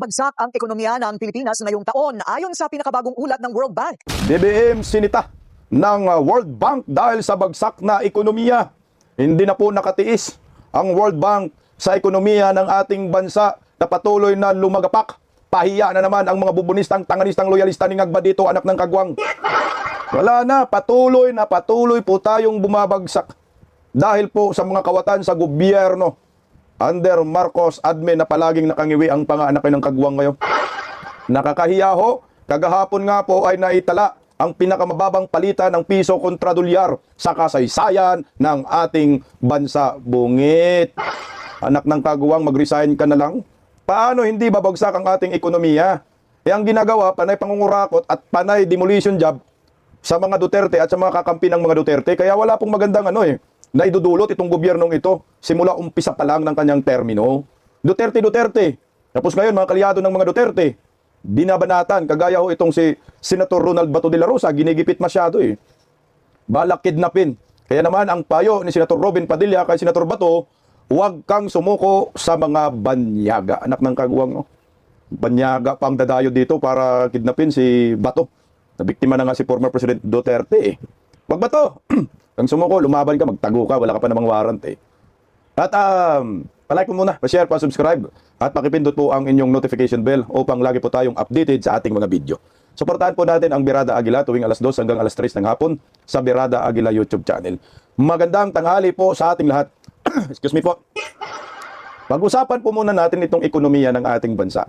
Bagsak ang ekonomiya ng Pilipinas ngayong taon ayon sa pinakabagong ulat ng World Bank. BBM sinita ng World Bank dahil sa bagsak na ekonomiya. Hindi na po nakatiis ang World Bank sa ekonomiya ng ating bansa na patuloy na lumagapak. Pahiya na naman ang mga bubunistang, tanganistang, loyalista ni Ngagba dito, anak ng kagwang. Wala na, patuloy po tayong bumabagsak dahil po sa mga kawatan sa gobyerno under Marcos admin na palaging nakangiwi ang panganak ng kagwang ngayon. Nakakahiya ho, kagahapon nga po ay naitala ang pinakamababang palitan ng piso kontra dolyar sa kasaysayan ng ating bansa. Bungit. Anak ng kagwang, mag-resign ka na lang. Paano hindi babagsak ang ating ekonomiya? Ang ginagawa, panay pangungurakot at panay demolition job sa mga Duterte at sa mga kakampi ng mga Duterte. Kaya wala pong magandang na idudulot itong gobyernong ito simula umpisa pa lang ng kanyang termino. Duterte. Tapos ngayon, mga kalyado ng mga Duterte, binabanatan. Kagaya ho itong si Senator Ronald Bato de la Rosa, ginigipit masyado balak kidnapin. Kaya naman ang payo ni Senator Robin Padilla kay Senator Bato, huwag kang sumuko sa mga banyaga. Anak ng kagwang, banyaga pang dadayo dito para kidnapin si Bato. Nabiktima na nga si former President Duterte Wag Bato, kang sumuko, lumaban ka, magtago ka, wala ka pa namang warrant At palike mo muna, pa-share, pa-subscribe, at pakipindot po ang inyong notification bell upang lagi po tayong updated sa ating mga video. Suportahan po natin ang Birada Aguila tuwing alas 2 hanggang alas 3 ng hapon sa Birada Aguila YouTube channel. Magandang tanghali po sa ating lahat. Excuse me po. Pag-usapan po muna natin itong ekonomiya ng ating bansa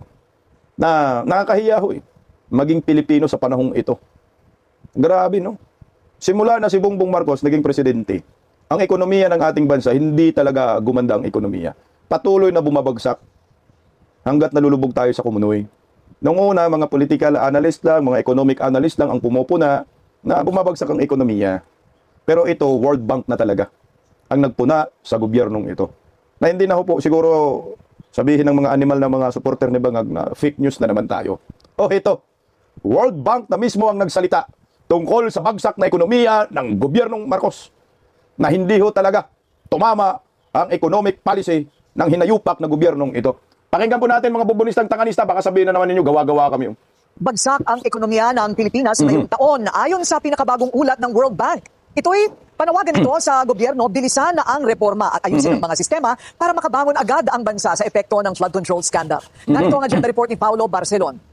na nakakahiya ho maging Pilipino sa panahong ito. Grabe, no? Simula na si Bongbong Marcos naging presidente, ang ekonomiya ng ating bansa, hindi talaga gumanda ang ekonomiya. Patuloy na bumabagsak hanggat nalulubog tayo sa kumunoy. Noong una, mga political analyst lang, mga economic analyst lang ang pumupuna na bumabagsak ang ekonomiya. Pero ito, World Bank na talaga ang nagpuna sa gobyernong ito. Na hindi na po siguro sabihin ng mga animal na mga supporter ni Bangag na fake news na naman tayo. Ito, World Bank na mismo ang nagsalita tungkol sa bagsak na ekonomiya ng gobyernong Marcos na hindi ho talaga tumama ang economic policy ng hinayupak na gobyernong ito. Pakinggan po natin mga bubunistang tanganista, baka sabihin na naman ninyo, gawa-gawa kami. Bagsak ang ekonomiya ng Pilipinas ngayong taon ayon sa pinakabagong ulat ng World Bank. Ito'y panawagan nito sa gobyerno, bilisan na ang reforma at ayusin ang mga sistema para makabangon agad ang bansa sa epekto ng flood control scandal. Narito ang agenda report ni Paulo Barcelon.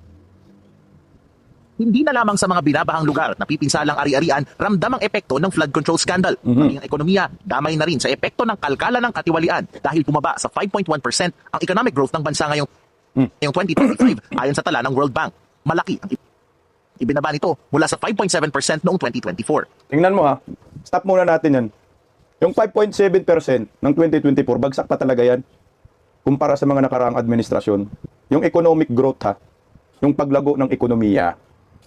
Hindi na lamang sa mga binabahang lugar at napipinsalang ari-arian ramdam ang epekto ng flood control scandal. Ang ekonomiya, damay na rin sa epekto ng kalkala ng katiwalian dahil bumaba sa 5.1% ang economic growth ng bansa ngayong 2025 ayon sa tala ng World Bank. Malaki ang ibinaba nito mula sa 5.7% noong 2024. Tingnan mo stop muna natin yan. Yung 5.7% ng 2024, bagsak pa talaga yan kumpara sa mga nakaraang administrasyon. Yung economic growth yung paglago ng ekonomiya.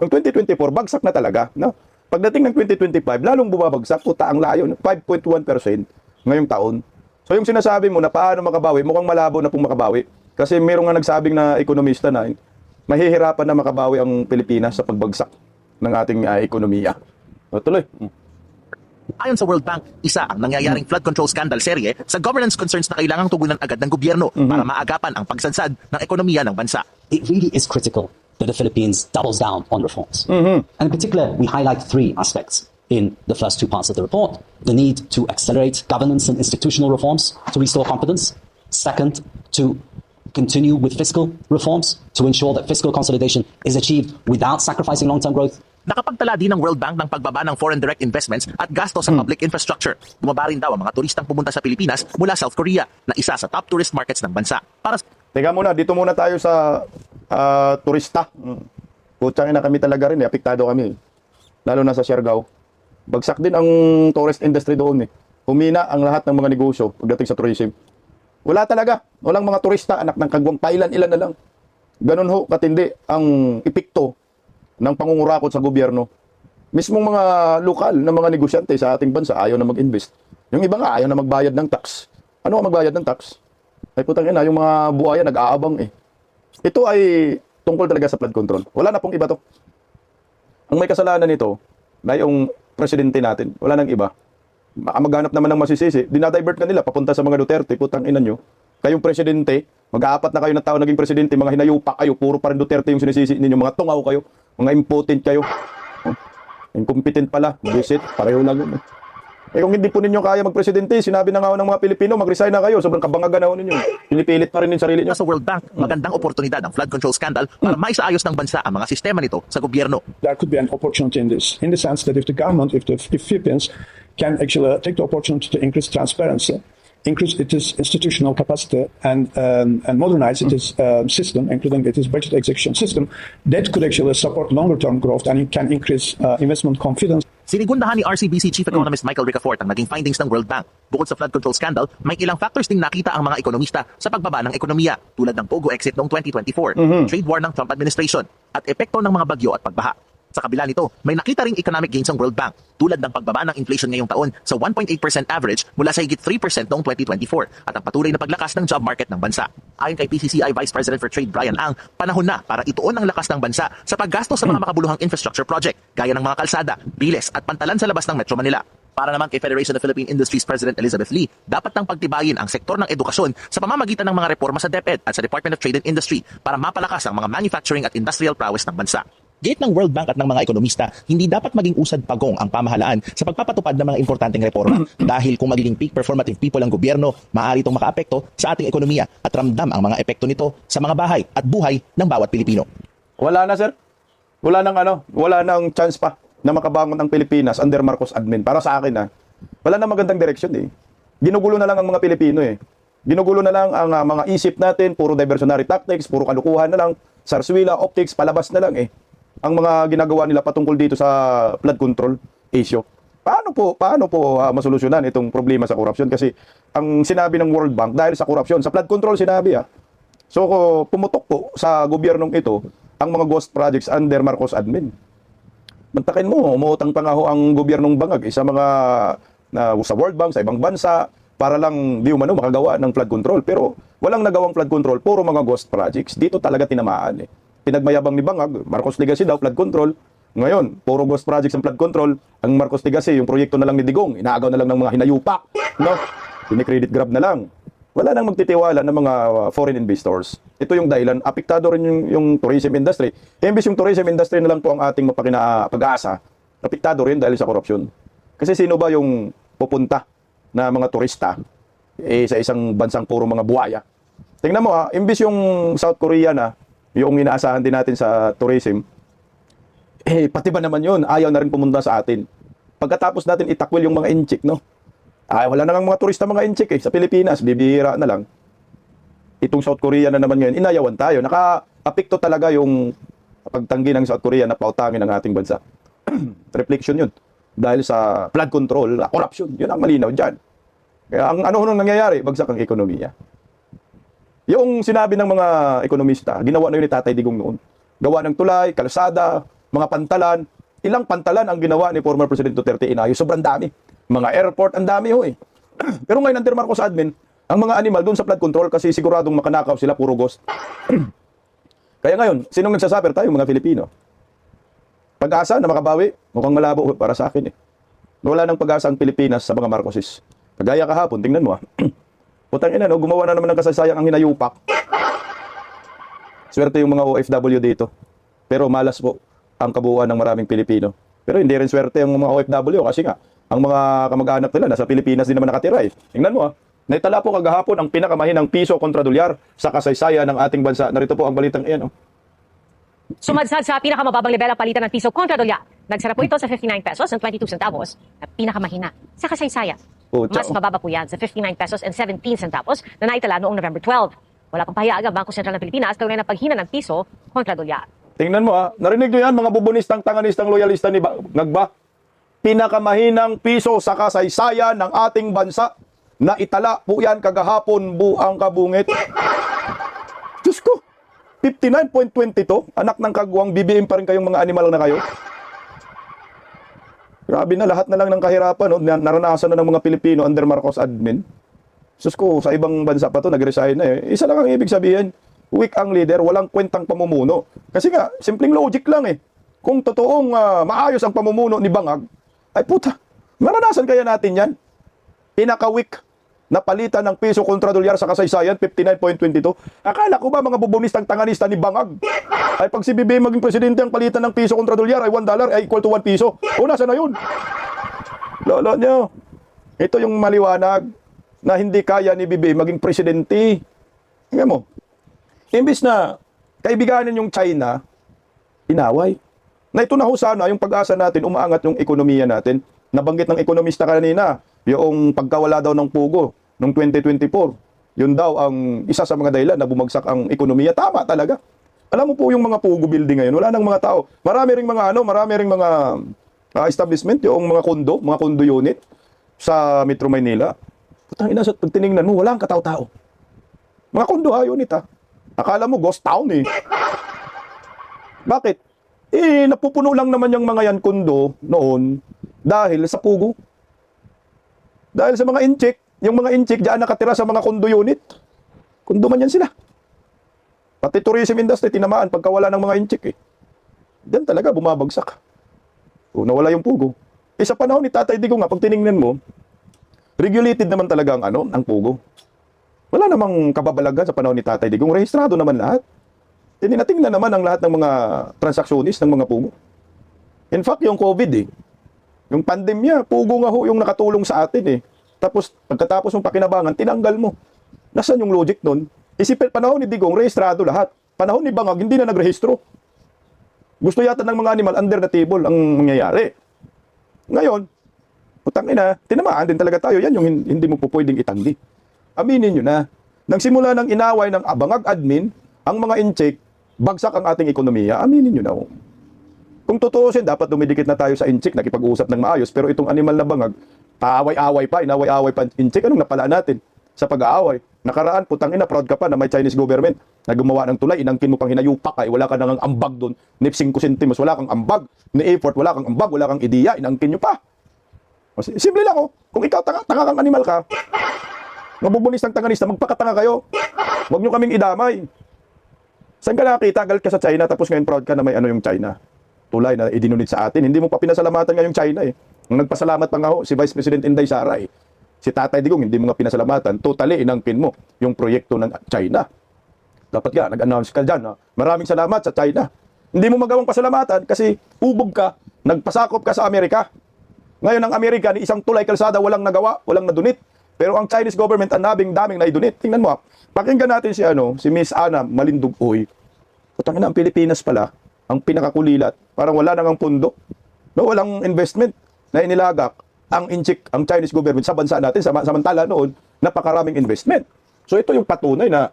Yung 2024, bagsak na talaga. No? Pagdating ng 2025, lalong bumabagsak, puta ang layo, 5.1% ngayong taon. So yung sinasabi mo na paano makabawi, mukhang malabo na pong makabawi. Kasi mayroong nga nagsabing na ekonomista na mahihirapan na makabawi ang Pilipinas sa pagbagsak ng ating ekonomiya. Tuloy. Ayon sa World Bank, isa ang nangyayaring flood control scandal serye sa governance concerns na kailangang tugunan agad ng gobyerno para maagapan ang pagsadsad ng ekonomiya ng bansa. It really is critical that the Philippines doubles down on reforms. And in particular, we highlight three aspects in the first two parts of the report. The need to accelerate governance and institutional reforms to restore confidence. Second, to continue with fiscal reforms to ensure that fiscal consolidation is achieved without sacrificing long-term growth. Nakapagtala din ng World Bank ng pagbaba ng foreign direct investments at gasto sa public infrastructure. Bumaba rin daw ang mga turistang pumunta sa Pilipinas mula South Korea na isa sa top tourist markets ng bansa. Teka muna, dito muna tayo sa turista. Putsang ina kami talaga rin apektado kami. Lalo na sa Siargao. Bagsak din ang tourist industry doon Humina ang lahat ng mga negosyo pagdating sa tourism. Wala talaga. Walang mga turista, anak ng kagwang, pailan-ilan na lang. Ganun ho, katindi ang epekto ng pangungurakot sa gobyerno. Mismong mga lokal na mga negosyante sa ating bansa ayaw na mag-invest. Yung iba nga ayaw na magbayad ng tax. Ano ang magbayad ng tax? Ay putang ina, yung mga buhaya nag-aabang Ito ay tungkol talaga sa flood control. Wala na pong iba to. Ang may kasalanan nito na yung presidente natin. Wala nang iba. Maghanap naman ng masisisi. Dinadivert ka nila papunta sa mga Duterte. Putang ina nyo. Kayong presidente, mag-aapat na kayo na taon naging presidente, mga hinayupak kayo, puro pa rin Duterte yung sinisisi ninyo, mga tungaw kayo, mga impotent kayo. Incompetent pala, visit, pareho lang yun. Kung hindi po ninyo kaya magpresidente, sinabi na nga ng mga Pilipino, mag-resign na kayo, sobrang kabangagan na ho ninyo. Pinipilit pa rin yung sarili nyo. Sa World Bank, magandang oportunidad ang flood control scandal para maisaayos ng bansa ang mga sistema nito sa gobyerno. There could be an opportunity in this, in the sense that if the government, if Philippines can actually take the opportunity to increase transparency, increase its institutional capacity, and modernize its system, including its budget execution system, that could actually support longer-term growth and it can increase investment confidence. Sinigundahan ni RCBC Chief Economist Michael Ricafort ang naging findings ng World Bank. Bukod sa flood control scandal, may ilang factors ding nakita ang mga ekonomista sa pagbaba ng ekonomiya, tulad ng POGO exit noong 2024, trade war ng Trump administration, at epekto ng mga bagyo at pagbaha. Sa kabila nito, may nakita ring economic gains ang World Bank, tulad ng pagbaba ng inflation ngayong taon sa 1.8% average mula sa higit 3% noong 2024 at ang patuloy na paglakas ng job market ng bansa. Ayon kay PCCI Vice President for Trade Brian Ang, panahon na para ituon ang lakas ng bansa sa paggasto sa mga makabuluhang infrastructure project gaya ng mga kalsada, biles at pantalan sa labas ng Metro Manila. Para naman kay Federation of Philippine Industries President Elizabeth Lee, dapat nang pagtibayin ang sektor ng edukasyon sa pamamagitan ng mga reforma sa DepEd at sa Department of Trade and Industry para mapalakas ang mga manufacturing at industrial prowess ng bansa. Gate ng World Bank at ng mga ekonomista, hindi dapat maging usad pagong ang pamahalaan sa pagpapatupad ng mga importanteng reforma dahil kung magiging peak performative people ang gobyerno, maaari itong makaapekto sa ating ekonomiya at ramdam ang mga epekto nito sa mga bahay at buhay ng bawat Pilipino. Wala na, sir. Wala nang chance pa na makabangon ang Pilipinas under Marcos admin. Para sa akin, wala na magandang direksyon eh. Ginugulo na lang ang mga Pilipino eh. Ginugulo na lang ang mga isip natin, puro diversionary tactics, puro kalukuhan na lang, sarswila, optics, palabas na lang eh. Ang mga ginagawa nila patungkol dito sa flood control issue. Paano po masolusyonan itong problema sa korupsyon? Kasi ang sinabi ng World Bank dahil sa korupsyon, sa flood control sinabi So pumutok po sa gobyernong ito ang mga ghost projects under Marcos admin. Mantakin mo, umuutang pa nga ho ang gobyernong bangag sa mga sa World Bank, sa ibang bansa para lang di umano makagawa ng flood control. Pero walang nagawang flood control, puro mga ghost projects. Dito talaga tinamaan eh. Pinagmayabang ni Bangag, Marcos Legacy daw, flood control. Ngayon, puro ghost projects ang flood control. Ang Marcos Legacy, yung proyekto na lang ni Digong, inaagaw na lang ng mga hinayupak. No? Pinicredit grab na lang. Wala nang magtitiwala ng mga foreign investors. Ito yung dahilan. Apektado rin yung tourism industry. Imbis yung tourism industry na lang po ang ating pag-aasa, apektado rin dahil sa korupsyon. Kasi sino ba yung pupunta na mga turista sa isang bansang puro mga buhaya? Tingnan mo imbis yung South Korea na yung inaasahan din natin sa tourism, pati ba naman yun, ayaw na rin pumunta sa atin. Pagkatapos natin itakwil yung mga inchik, no? Wala na lang mga turista mga inchik sa Pilipinas, bibihira na lang. Itong South Korea na naman ngayon, inayawan tayo. Naka-apekto talaga yung pagtanggi ng South Korea na pautangin ng ating bansa. Reflection yun. Dahil sa flood control, corruption, yun ang malinaw dyan. Kaya ang ano nung nangyayari, bagsak ang ekonomiya. Yung sinabi ng mga ekonomista, ginawa na yun ni Tatay Digong noon. Gawa ng tulay, kalsada, mga pantalan. Ilang pantalan ang ginawa ni former President Duterte inayos. Sobrang dami. Mga airport, ang dami ho eh. Pero ngayon, under Marcos admin, ang mga animal doon sa flood control kasi siguradong makanakaw sila, puro ghost. Kaya ngayon, sinong nagsasuffer tayo, mga Pilipino? Pag-asa na makabawi, mukhang malabo para sa akin eh. Wala nang pag-asa ang Pilipinas sa mga Marcoses. Kagaya kahapon, tingnan mo Putang ina, gumawa na naman ng kasaysayang ang hinayupak. Swerte yung mga OFW dito. Pero malas po ang kabuuan ng maraming Pilipino. Pero hindi rin swerte ang mga OFW kasi nga, ang mga kamag-anak nila nasa Pilipinas din naman nakatira eh. Tingnan mo naitala po kagahapon ang pinakamahinang piso kontra dolyar sa kasaysayan ng ating bansa. Narito po ang balitang iyan. Sumadsad sa pinakamababang level ang palitan ng piso kontra dolyar. Nagsara po ito sa 59 pesos and 22 centavos na pinakamahina sa kasaysayan. Mas mababa po yan sa 59 pesos and 17 centavos na naitala noong November 12. Wala pang pahayag ang Bangko Sentral ng Pilipinas kaugnay ng paghina ng piso kontra dolyar. Tingnan mo narinig nyo yan mga bubunistang, tanganistang, loyalista ni Ngagba. Pinakamahinang piso sa kasaysayan ng ating bansa na itala po yan kagahapon buang kabungit. Diyos ko, 59.22, anak ng kagwang, BBM pa rin kayong mga animal na kayo. Grabe na, lahat na lang ng kahirapan, naranasan na ng mga Pilipino under Marcos admin. Sus ko, sa ibang bansa pa to nag-resign na eh. Isa lang ang ibig sabihin, weak ang leader, walang kwentang pamumuno. Kasi nga, simpleng logic lang eh. Kung totoong maayos ang pamumuno ni Bangag, ay puta, maranasan kaya natin yan. Pinaka-weak napalitan ng piso kontra dolyar sa kasaysayan, 59.22. Akala ko ba mga bubonistang tanganista ni Bangag ay pag si BBM maging presidente ang palitan ng piso kontra dolyar ay $1 ay equal to 1 piso. O nasa na yun? Lolo nyo, ito yung maliwanag na hindi kaya ni BBM maging presidente. Tingnan mo, imbis na kaibiganin yung China, inaway. Na ito na ho sana yung pag-asa natin, umaangat yung ekonomiya natin. Nabanggit ng ekonomista kanina, yung pagkawala daw ng pugo noong 2024. Yun daw ang isa sa mga dahilan na bumagsak ang ekonomiya. Tama talaga. Alam mo po yung mga pugo building ngayon, wala nang mga tao. Marami ring mga establishment, yung mga kondo unit sa Metro Manila. Putang ina, pag tinignan mo, wala ang katao-tao. Mga kondo unit Akala mo ghost town eh. Bakit? Napupuno lang naman yung mga yan kondo noon dahil sa pugo. Dahil sa mga inchik, yung mga inchik diyan nakatira sa mga kondo unit. Kondo man yan sila. Pati tourism industry tinamaan pagkawala ng mga inchik eh. Diyan talaga bumabagsak. O nawala yung pugo. Sa panahon ni Tatay Digong nga, pag tiningnan mo, regulated naman talaga ang pugo. Wala namang kababalaghan sa panahon ni Tatay Digong. Rehistrado naman lahat. Tinatingnan naman ang lahat ng mga transactionist ng mga pugo. In fact, yung COVID yung pandemya, pugo nga ho yung nakatulong sa atin Tapos, pagkatapos ng pakinabangan, tinanggal mo. Nasaan yung logic nun? Isipin, panahon ni Digong, rehistrado lahat. Panahon ni Bangag, hindi na nagrehistro. Gusto yata ng mga animal under the table ang mangyayari. Ngayon, putang ina, tinamaan din talaga tayo. Yan yung hindi mo po pwedeng itanggi. Aminin nyo na. Nagsimula ng inaway ng Bangag admin, ang mga incheck, bagsak ang ating ekonomiya. Aminin nyo na. Kung tutuusin, dapat dumidikit na tayo sa incheck, nakipag-uusap ng maayos. Pero itong animal na Bangag, paaway-away pa, inaway-away pa incheck. Anong napala natin sa pag-aaway? Nakaraan, putang ina, proud ka pa na may Chinese government na gumawa ng tulay, inangkin mo pang hinayupak wala ka nang ambag doon, ni 5 centimos, wala kang ambag, ni effort, wala kang ambag, wala kang ideya, inangkin nyo pa. Simple lang kung ikaw tanga kang animal ka, mabubunistang tanganista, magpakatanga kayo. Huwag nyo kaming idamay. Saan ka nakakita? Galit ka sa China, tapos ngayon proud ka na may yung China. Tulay na idinunit sa atin. Hindi mo pa pinasalamatan ngayong China Ang nagpasalamat pa nga si Vice President Inday Sara Si Tatay Digong, hindi mo nga pinasalamatan. Totally, inangkin mo yung proyekto ng China. Dapat nga, nag-announce ka dyan. Maraming salamat sa China. Hindi mo magawang pasalamatan kasi ubog ka, nagpasakop ka sa Amerika. Ngayon ang Amerika, ni isang tulay kalsada, walang nagawa, walang nadunit. Pero ang Chinese government, ang daming naidunit. Tingnan mo, pakinggan natin si Miss Ana Malindug Uy. Putang ina, ang Pilipinas pala, ang pinakakulilat, parang wala nang pundo. No, walang investment na inilagak ang Chinese government sa bansa natin, samantala noon, napakaraming investment. So ito yung patunay na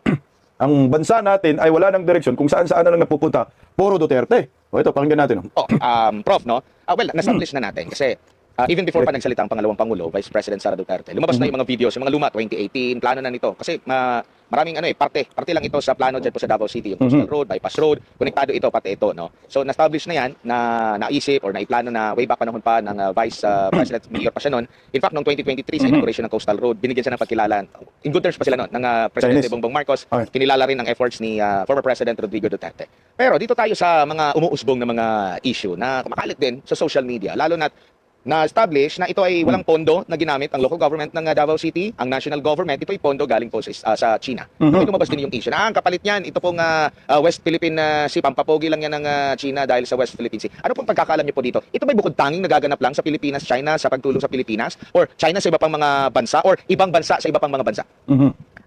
ang bansa natin ay wala ng direksyon kung saan-saan na lang napupunta. Puro Duterte. O ito, pakinggan natin. Prof, no? Well, na-establish na natin kasi even before pa nagsalita ang pangalawang Pangulo, Vice President Sara Duterte, lumabas na yung mga videos, yung mga luma, 2018, plano na nito. Kasi maraming parte lang ito sa plano dyan po sa Davao City, yung Coastal Road, Bypass Road, konektado ito, pati ito, no? So, na-establish na yan, na naisip or naiplano na way back panahon pa ng Vice President Mayor pa siya noon. In fact, noong 2023 sa inauguration ng Coastal Road, binigyan siya ng pagkilala, in good terms pa sila noon, ng Presidente Bongbong Marcos, kinilala rin ang efforts ni former President Rodrigo Duterte. Pero dito tayo sa mga umuusbong na mga issue na kumakalit din sa social media, lalo na-establish na ito ay walang pondo na ginamit ang local government ng Davao City, ang national government, ito ay pondo galing po sa China. Ito lumabas din yung issue. Ang kapalit niyan, ito pong West Philippine Sea, pampapogi lang yan ng China dahil sa West Philippine Sea. Ano pong pagkakalam niyo po dito? Ito ba'y bukod tanging nagaganap lang sa Pilipinas, China, sa pagtulong sa Pilipinas? Or China sa iba pang mga bansa? Or ibang bansa sa iba pang mga bansa?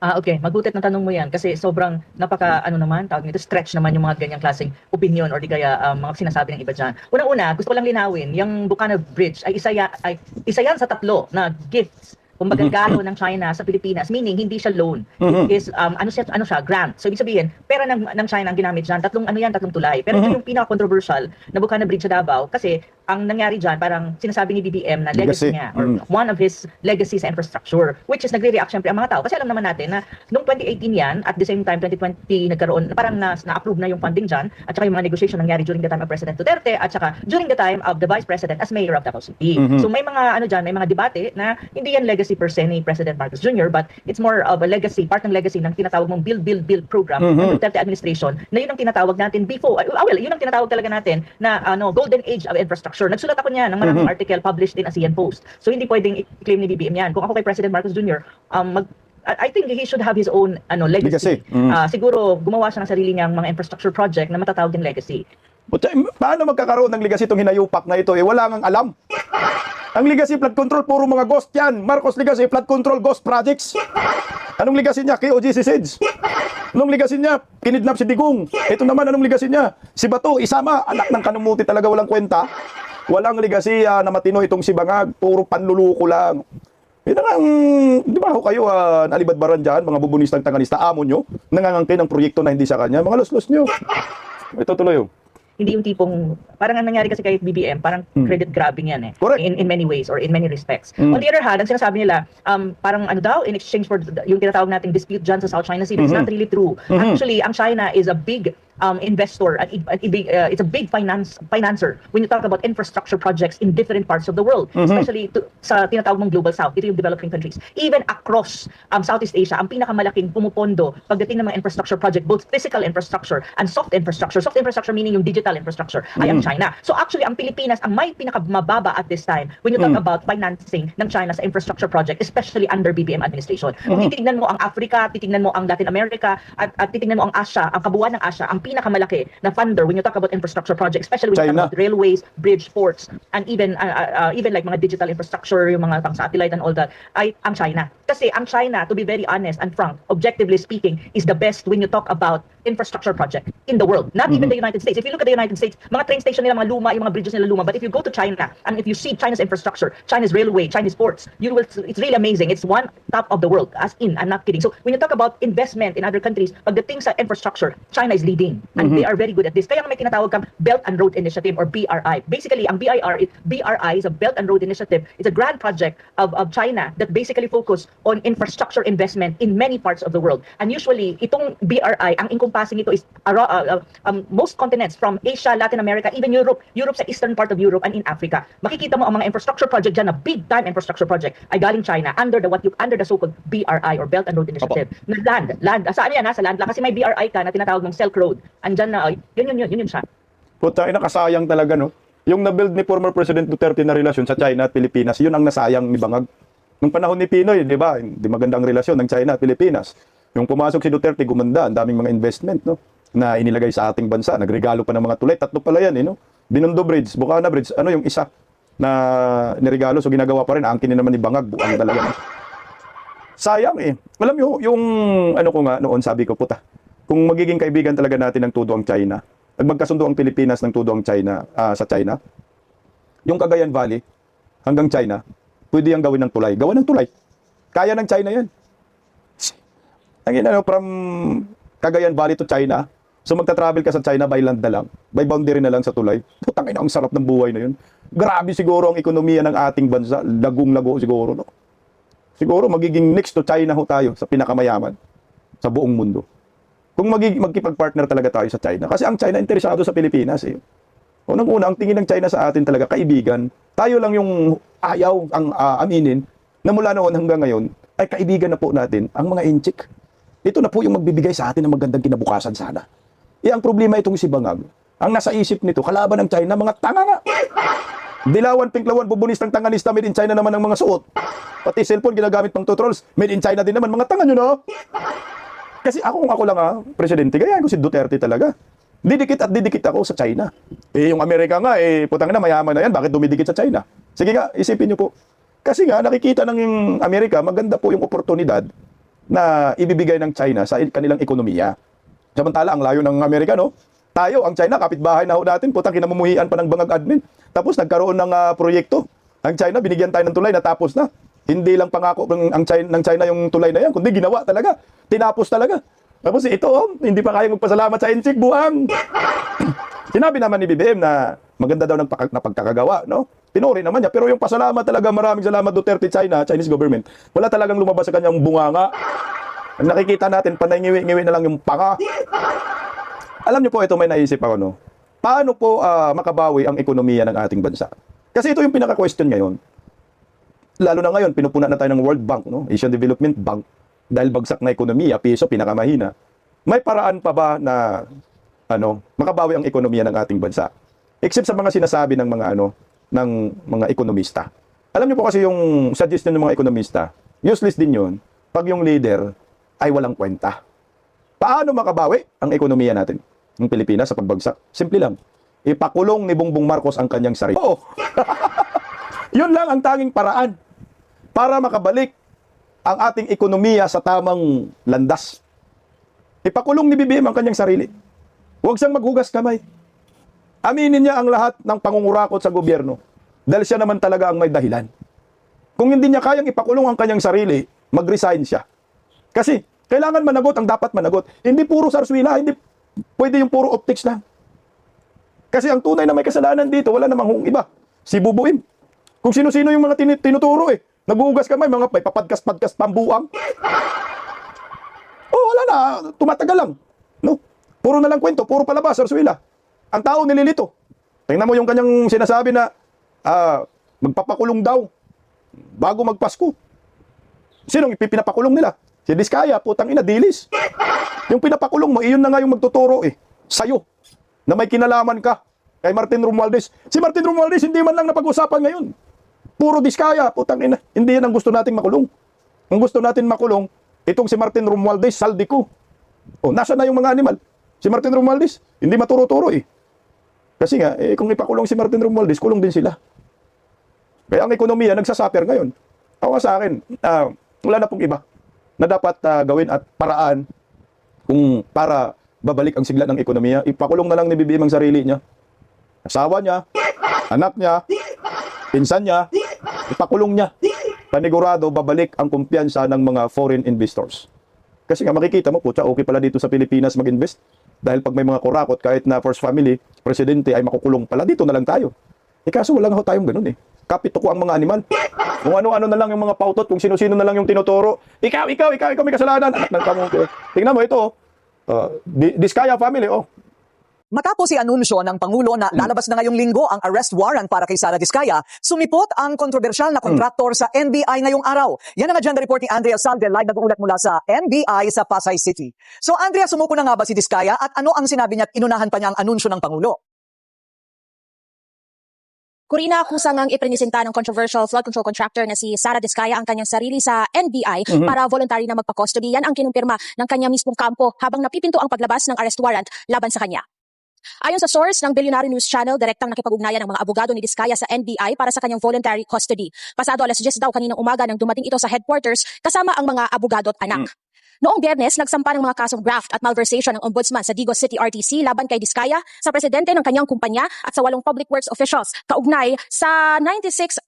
Okay, magutit na tanong mo yan kasi sobrang tawag nito, stretch naman yung mga ganyang klaseng opinion or di kaya mga sinasabi ng iba dyan. Unang-una, gusto ko lang linawin, yung Bukana Bridge ay isa yan sa 3 na gifts kumbaga regalo ng China sa Pilipinas, meaning hindi siya loan. It is ano siya, grant. So ibig sabihin, pera ng China ang ginamit diyan, 3 tulay. Pero ito yung pinaka-controversial na Bukana Bridge sa Davao kasi ang nangyari diyan parang sinasabi ni BBM na legacy niya or one of his legacies sa infrastructure, which is nagre-react syempre ang mga tao kasi alam naman natin na noong 2018 yan at the same time 2020 nagkaroon parang na-approve na yung funding diyan at saka yung mga negotiation nangyari during the time of President Duterte at saka during the time of the Vice President as Mayor of Davao City. So may mga may mga debate na hindi yan legacy per se ni President Marcos Jr. but it's more of a legacy, part ng legacy ng tinatawag mong build program ng Duterte administration na yun ang tinatawag natin before, yun ang tinatawag talaga natin na golden age of infrastructure infrastructure. Nagsulat ako niyan ng maraming article published in ASEAN Post. So hindi pwedeng i-claim ni BBM yan. Kung ako kay President Marcos Jr., I think he should have his own legacy. Siguro gumawa siya ng sarili niyang mga infrastructure project na matatawag din legacy. Paano magkakaroon ng legacy itong hinayupak na ito? Wala nang alam. Ang legacy flood control, puro mga ghost yan. Marcos legacy, flood control, ghost projects. Anong legacy niya? KOGC SEDS. Anong legacy niya? Kinidnap si Digong. Ito naman, anong legacy niya? Si Bato, isama. Anak ng kanumuti talaga, walang kwenta. Walang legacy na matino itong si Bangag. Puro panluluko lang. Ito ang, di ba ho kayo, nalibadbaran dyan, mga bubunistang tanganista, amo nyo, nangangangkin ng proyekto na hindi sa kanya. Mga los-los nyo. Ito tuloy yung. Hindi yung tipong, parang ang nangyari kasi kay BBM, parang credit grabbing yan eh. Correct. In many ways or in many respects. On the other hand, ang sinasabi nila, parang ano daw, in exchange for yung tinatawag nating dispute dyan sa South China Sea, it's not really true. Actually, ang China is a big investor, it's a big financer when you talk about infrastructure projects in different parts of the world, especially sa tinatawag mong Global South, ito yung developing countries. Even across Southeast Asia, ang pinakamalaking pumupondo pagdating ng mga infrastructure project, both physical infrastructure and soft infrastructure. Soft infrastructure meaning yung digital infrastructure ay ang China. So actually, ang Pilipinas ang may pinakamababa at this time when you talk about financing ng China sa infrastructure project, especially under BBM administration. Kung titignan mo ang Africa, titignan mo ang Latin America, at titignan mo ang Asia, ang kabuuan ng Asia, ang pinakamalaki na funder when you talk about infrastructure project, especially when you talk about railways, bridge, ports, and even like mga digital infrastructure, yung mga pang satellite and all that, ay ang China. Kasi ang China, to be very honest and frank, objectively speaking, is the best when you talk about infrastructure project in the world. Not even the United States. If you look at the United States, mga train station nila, mga luma, yung mga bridges nila luma. But if you go to China, and if you see China's infrastructure, China's railway, Chinese ports, it's really amazing. It's one top of the world, as in, I'm not kidding. So when you talk about investment in other countries, pagdating sa infrastructure, China is leading. And they are very good at this. Kaya may tinatawag kang Belt and Road Initiative or BRI. Basically, ang BRI is a Belt and Road Initiative. It's a grand project of China that basically focus on infrastructure investment in many parts of the world. And usually, itong BRI, ang encompassing ito is most continents from Asia, Latin America, even Europe sa eastern part of Europe and in Africa. Makikita mo ang mga infrastructure project dyan na big time infrastructure project ay galing China under the so-called BRI or Belt and Road Initiative. Na land. Saan yan? Sa land lang. Kasi may BRI ka na tinatawag ng Silk Road. Andyan na, yun siya. Puta, nakasayang talaga, no? Yung na-build ni former President Duterte na relasyon sa China at Pilipinas, yun ang nasayang ni Bangag. Nung panahon ni Pinoy, di ba? Hindi magandang relasyon ng China at Pilipinas. Yung pumasok si Duterte, gumanda, ang daming mga investment, no? Na inilagay sa ating bansa. Nagregalo pa ng mga tulay. 3 pala yan, no? Binondo Bridge, Bukana Bridge, ano yung isa na niregalo, so ginagawa pa rin. Angkin naman ni Bangag, buang talaga. No? Sayang eh. Alam nyo, yung ano ko nga noon, sabi ko, puta, kung magiging kaibigan talaga natin ng todo ang China, at magkasundo ang Pilipinas ng todo ang China, sa China, yung Cagayan Valley hanggang China, pwede yung gawin ng tulay. Gawa ng tulay. Kaya ng China yan. Ang from Cagayan Valley to China, so magta-travel ka sa China by land na lang, by boundary na lang sa tulay. Putang ina, ang sarap ng buhay na yun. Grabe siguro ang ekonomiya ng ating bansa. Lagong-lago siguro, no? Siguro magiging next to China ho tayo sa pinakamayaman sa buong mundo. Kung magkipag-partner talaga tayo sa China. Kasi ang China interesado sa Pilipinas eh. Unang-una, ang tingin ng China sa atin talaga, kaibigan. Tayo lang yung ayaw ang aminin na mula noon hanggang ngayon ay kaibigan na po natin ang mga inchik. Ito na po yung magbibigay sa atin ng magandang kinabukasan sana. Ang problema itong si Bangag, ang nasa isip nito, kalaban ng China, mga tanga nga. Dilawan, pinklawan, bubunistang tanganista, made in China naman ang mga suot. Pati cellphone ginagamit pang tutorials, made in China din naman, mga tanga nyo, no? Kasi kung ako lang presidente, gayaan ko si Duterte talaga. Didikit at didikit ako sa China. Yung Amerika nga, putang na, mayaman na yan, bakit dumidikit sa China? Sige nga, isipin nyo po. Kasi nga, nakikita ng yung Amerika, maganda po yung oportunidad na ibibigay ng China sa kanilang ekonomiya. Samantala, ang layo ng Amerika, no? Tayo, ang China, kapitbahay na ho natin, putang kinamumuhian pa ng Bangag admin. Tapos nagkaroon ng proyekto. Ang China, binigyan tayo ng tulay, natapos na. Hindi lang pangako ng China yung tulay na yan, kundi ginawa talaga. Tinapos talaga. Tapos ito, hindi pa kaya magpasalamat sa Inchik, buhang. Sinabi naman ni BBM na maganda daw ng pagkakagawa, no? Pinuri naman niya. Pero yung pasalamat talaga, maraming salamat Duterte, Chinese government. Wala talagang lumabas sa kanyang bunganga. Ang nakikita natin, panay ngiwi-ngiwi na lang yung panga. Alam niyo po, ito may naisip ako, no? Paano po makabawi ang ekonomiya ng ating bansa? Kasi ito yung pinaka-question ngayon. Lalo na ngayon, pinupuna na tayo ng World Bank, no? Asian Development Bank. Dahil bagsak na ekonomiya, piso, pinakamahina. May paraan pa ba na makabawi ang ekonomiya ng ating bansa? Except sa mga sinasabi ng mga ng mga ekonomista. Alam niyo po kasi yung suggestion ng mga ekonomista, useless din yun pag yung leader ay walang kwenta. Paano makabawi ang ekonomiya natin ng Pilipinas sa pagbagsak? Simple lang. Ipakulong ni Bongbong Marcos ang kanyang sarili. Oo. Yun lang ang tanging paraan para makabalik ang ating ekonomiya sa tamang landas. Ipakulong ni BBM ang kanyang sarili. Huwag siyang maghugas kamay. Aminin niya ang lahat ng pangungurakot sa gobyerno dahil siya naman talaga ang may dahilan. Kung hindi niya kayang ipakulong ang kanyang sarili, mag-resign siya. Kasi kailangan managot ang dapat managot. Hindi puro sarswila, hindi pwede yung puro optics lang. Kasi ang tunay na may kasalanan dito, wala namang iba. Si Bubuim. Kung sino-sino yung mga tinuturo eh. Naghuhugas kamay, mga may papadkas-padkas pambuang. Oh, wala na. Tumatagal lang. No? Puro na lang kwento, puro palabas, sarswila. Ang tao nililito. Tingnan mo yung kanyang sinasabi na magpapakulong daw bago magpasko. Sinong pinapakulong nila? Si Diskaya, putang ina, dilis. Yung pinapakulong mo, iyon na nga yung magtuturo eh. Sa'yo. Na may kinalaman ka kay Martin Romualdez. Si Martin Romualdez, hindi man lang napag-usapan ngayon. Puro Diskaya, putang ina. Hindi yan ang gusto nating makulong. Ang gusto natin makulong, itong si Martin Romualdez, Saldico. O, nasa na yung mga animal? Si Martin Romualdez, hindi maturo-turo eh. Kasi nga, kung ipakulong si Martin Romualdez, kulong din sila. Kaya ang ekonomiya, nagsasuffer ngayon. Ako sa akin, wala na pong iba na dapat gawin at paraan kung para babalik ang sigla ng ekonomiya. Ipakulong na lang ni BBM ang sarili niya. Asawa niya, anak niya, pinsan niya, ipakulong niya. Panigurado, babalik ang kumpiyansa ng mga foreign investors. Kasi nga makikita mo, putya, okay pala dito sa Pilipinas mag-invest. Dahil pag may mga kurakot, kahit na first family, presidente ay makukulong pala, dito na lang tayo. Kaso wala nga tayong ganun eh. Kapito ko ang mga animal. Kung ano-ano na lang yung mga pautot, kung sino-sino na lang yung tinuturo. Ikaw may kasalanan. Anak ng kamuti. Tingnan mo ito, Diskaya family, oh. Matapos i-anunsyo ng Pangulo na lalabas na ngayong linggo ang arrest warrant para kay Sara Diskaya, sumipot ang kontrobersyal na kontraktor sa NBI ngayong araw. Yan ang agenda report ni Andrea Salde, live nag-uulat mula sa NBI sa Pasay City. So Andrea, sumuko na nga ba si Diskaya at ano ang sinabi niya at inunahan pa niya ang anunsyo ng Pangulo? Corina, kusang ang iprenisenta ng controversial flood control contractor na si Sara Diskaya ang kanyang sarili sa NBI para voluntary na magpa-custody. Yan ang kinumpirma ng kanyang mismong kampo habang napipinto ang paglabas ng arrest warrant laban sa kanya. Ayon sa source ng Billionaire News Channel, direktang nakipag-ugnayan ng mga abogado ni Diskaya sa NBI para sa kanyang voluntary custody. Pasado alas 10 daw kaninang umaga nang dumating ito sa headquarters kasama ang mga abogado at anak. Noong Biyernes, nagsampa ng mga kasong graft at malversation ng Ombudsman sa Digos City RTC laban kay Diskaya, sa presidente ng kanyang kumpanya at sa 8 public works officials kaugnay sa 96.5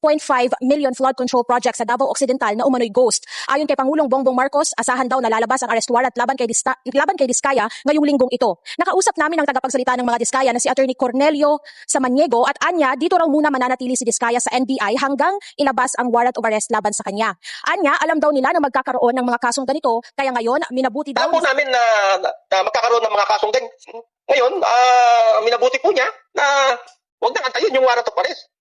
million flood control project sa Davao Occidental na umano'y ghost. Ayon kay Pangulong Bongbong Marcos, asahan daw na lalabas ang arrest warrant laban kay Diskaya ngayong linggong ito. Nakausap namin ang tagapagsalita ng mga Diskaya na si Attorney Cornelio Samaniego at anya, dito raw muna mananatili si Diskaya sa NBI hanggang ilabas ang warrant of arrest laban sa kanya. Anya, alam daw nila na magkakaroon ng mga kasong ganito, kaya ngayon, minabuti daw. Alam po namin na magkakaroon ng mga kasong ganyan. Ngayon, minabuti po niya na huwag nang antayin yung warrant of arrest.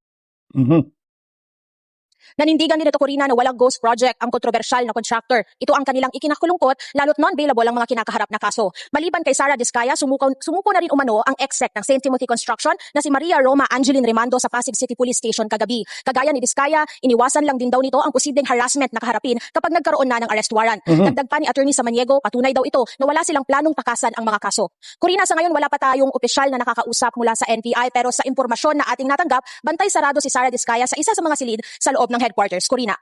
Nanindigan din ito, Corina, na walang ghost project ang kontrobersyal na contractor. Ito ang kanilang ikinakulungkot, lalo't non-bailable ang mga kinakaharap na kaso. Maliban kay Sara Diskaya, sumuko na rin umano ang exec ng St. Timothy Construction na si Maria Roma Angeline Rimando sa Pasig City Police Station kagabi. Kagaya ni Diskaya, iniwasan lang din daw nito ang posibleng harassment na kaharapin kapag nagkaroon na ng arrest warrant. Dagdag pa ni Attorney Samaniego, patunay daw ito na wala silang planong takasan ang mga kaso. Corina, sa ngayon wala pa tayong opisyal na nakakausap mula sa NBI pero sa impormasyon na ating natanggap, bantay sarado si Sara Diskaya sa isa sa mga silid sa loob ng headquarters. Corina.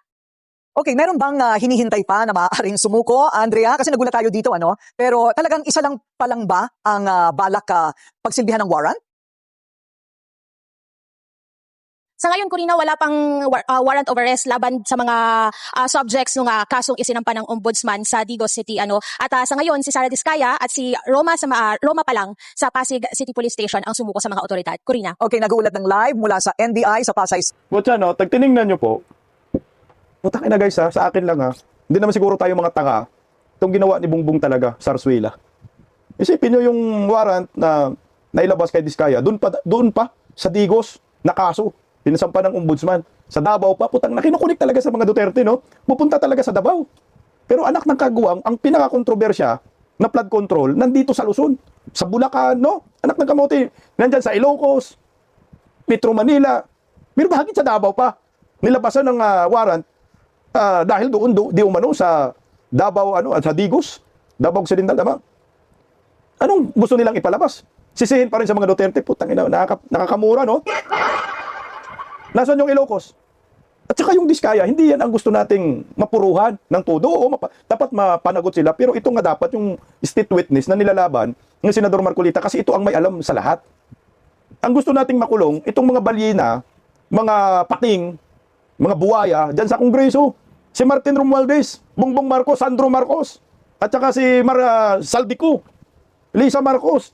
Okay, meron bang hinihintay pa na maaaring sumuko, Andrea? Kasi nagulat tayo dito, ano? Pero talagang isa lang pa lang ba ang balak pagsilbihan ng warrant? Sa ngayon, Corina, wala pang warrant of arrest laban sa mga subjects ng kasong isinampa ng Ombudsman sa Digos City. At sa ngayon, si Sara Diskaya at si Roma pa lang sa Pasig City Police Station ang sumuko sa mga otoridad. Corina. Okay, nagulat ng live mula sa NBI sa Pasay. Butya, no, tagtiningnan nyo po. Putang ina guys sa akin lang hindi naman siguro tayo mga tanga. Itong ginawa ni Bongbong talaga, sarswila. Isipin nyo yung warrant na nailabas kay Diskaya, doon pa sa Digos na kaso. Pinasampa ng Ombudsman. Sa Davao pa, putang nakinukunik talaga sa mga Duterte, no? Pupunta talaga sa Davao. Pero anak ng kaguwang, ang pinaka-kontrobersya na flood control, nandito sa Luzon. Sa Bulacan, no? Anak ng kamote, nandyan sa Ilocos, Metro Manila, Pero bakit sa Davao pa? Nilabasan ng warrant dahil doon di umano sa Davao sa Digos, Davao Occidental, tama? Anong gusto nilang ipalabas? Sisihin pa rin sa mga Duterte, putang ina, nakakamura, no? Nasaan yung Ilocos? At saka yung Diskaya, hindi yan ang gusto nating mapuruhan ng todo. Oo, dapat mapanagot sila. Pero ito nga dapat yung state witness na nilalaban ng Senador Marcolita kasi ito ang may alam sa lahat. Ang gusto nating makulong, itong mga balyena, mga pating, mga buwaya, dyan sa Kongreso. Si Martin Romualdez, Bongbong Marcos, Sandro Marcos, at saka si Saldico, Lisa Marcos.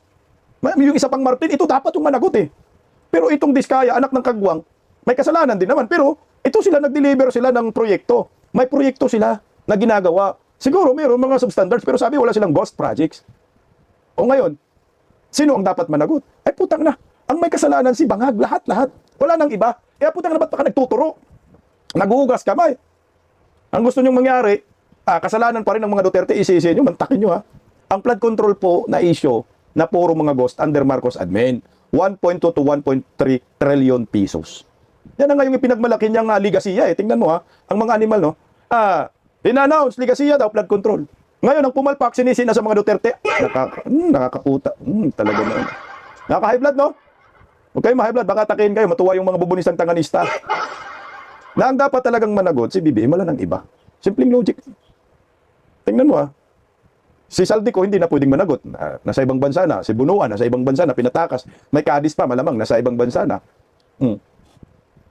Yung isa pang Martin, ito dapat yung managot eh. Pero itong Diskaya, anak ng Kagwang, may kasalanan din naman. Pero ito sila, nag-deliver sila ng proyekto. May proyekto sila na ginagawa. Siguro mayroon mga substandards, pero sabi wala silang ghost projects. O ngayon, sino ang dapat managot? Ay putang na, ang may kasalanan si Bangag, lahat-lahat. Wala nang iba. Kaya putang na, ba't baka nagtuturo? Naghuhugas kamay. Ang gusto nyong mangyari, kasalanan pa rin ng mga Duterte, isisihin nyo, mantakin nyo ha. Ang flood control po na issue na puro mga ghost under Marcos admin, 1.2 to 1.3 trillion pesos. Yan na nga yung ipinagmalaki niyang ligasiya eh. Tingnan mo ha, ang mga animal no. In-announce, ligasiya daw, flood control. Ngayon, ang pumalpak, sinisin na sa mga Duterte, nakakaputa. Talaga na. Nakaka-high blood no? Huwag kayo ma-high blood, baka atakin kayo, matuwa yung mga bubunisang tanganista. Na ang dapat talagang managot, si BBM, wala ng iba. Simpleng logic. Tingnan mo ha. Si Saldico hindi na pwedeng managot. Nasa ibang bansa na. Si Bunuan, nasa ibang bansa na. Pinatakas. May Cadiz pa, malamang. Nasa ibang bansa na.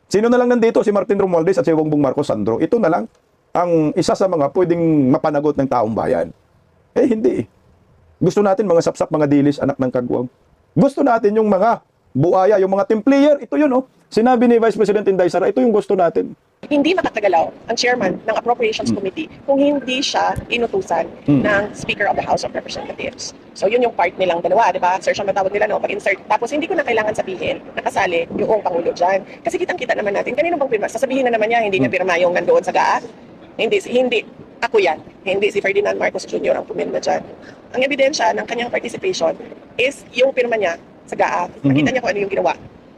Sino na lang nandito? Si Martin Romualdez at si Bongbong Marcos Sandro. Ito na lang ang isa sa mga pwedeng mapanagot ng taong bayan. Eh, hindi eh. Gusto natin mga sapsap, mga dilis, anak ng Kagwang. Gusto natin yung mga buaya, yung mga templayer. Ito yun, oh. Sinabi ni Vice President Inday Sara, ito yung gusto natin. Hindi makatagalaw ang chairman ng Appropriations Committee kung hindi siya inutusan ng Speaker of the House of Representatives. So yun yung part nilang dalawa, di ba? Search ang matawag nila, no? Pag-insert. Tapos hindi ko na kailangan sabihin nakasali yung Pangulo dyan. Kasi kitang-kita naman natin, kanino bang pirma? Sasabihin na naman niya, hindi niya pirma yung nandoon sa GAA. Hindi. Ako yan. Hindi si Ferdinand Marcos Jr. ang pumirma dyan. Ang ebidensya ng kanyang participation is yung pirma niya sa GAA. Nakita niya kung ano yung ginawa